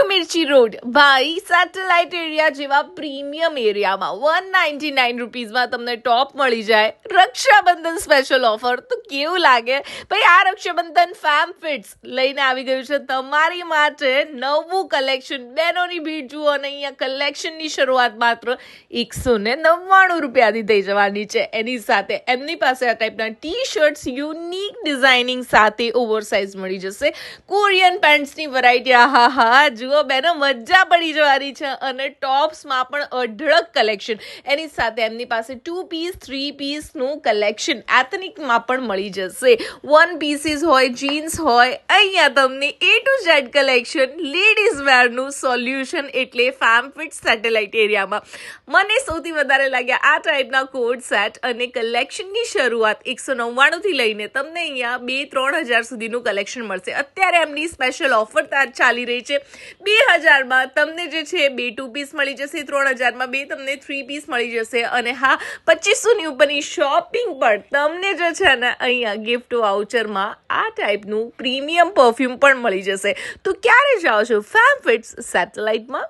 मिर्ची रोड भाई satellite area જેવા પ્રીમિયમ એરિયામાં 199 રૂપીઝમાં તમને ટોપ મળી જાય રક્ષાબંધન સ્પેશિયલ ઓફર તો કેવું લાગે ભાઈ આ રક્ષાબંધન ફેમ ફિટ્સ લઈને આવી ગયું છે તમારી માટે નવું કલેક્શન બહેનોની ભીડ જુઓ અને અહીંયા કલેક્શનની શરૂઆત માત્ર 199 રૂપિયાથી થઈ જવાની છે એની સાથે એમની પાસે આ ટાઈપના ટી શર્ટ્સ યુનિક ડિઝાઇનિંગ સાથે ઓવરસાઇઝ મળી જશે કોરિયન પેન્ટ્સની વેરાયટી હા જુઓ બેનો મજા પડી જવાની છે અને ટોપ્સમાં પણ અઢળક કલેક્શન એની સાથે એમની પાસે 2 પીસ 3 પીસનું કલેક્શન એથનિકમાં પણ મળી જશે 1 પીસીસ હોય જીન્સ હોય અહીંયા તમને A to Z collection ladies વેરનું સોલ્યુશન એટલે ફેમ ફિટ સેટેલાઇટ એરિયામાં મને સૌથી વધારે લાગ્યા આ ટાઈપના કોડ સેટ અને કલેક્શનની શરૂઆત 199થી લઈને તમને અહીંયા 2-3 હજાર સુધીનું કલેક્શન મળશે અત્યારે એમની સ્પેશિયલ ઓફર ચાલી રહી છે 2000માં તમને જે છે 2 2 પીસ મળી જશે 3000માં 2 તમને 3 પીસ મળી જશે અને હા 2500ની ઉપરની શોપિંગ પર તમને જે છે ને અહીંયા ગિફ્ટ વાઉચરમાં આ ટાઈપનું પ્રીમિયમ પરફ્યુમ પણ મળી જશે તો ક્યારે જાઓ છો ફેમ ફિટ્સ સેટેલાઇટમાં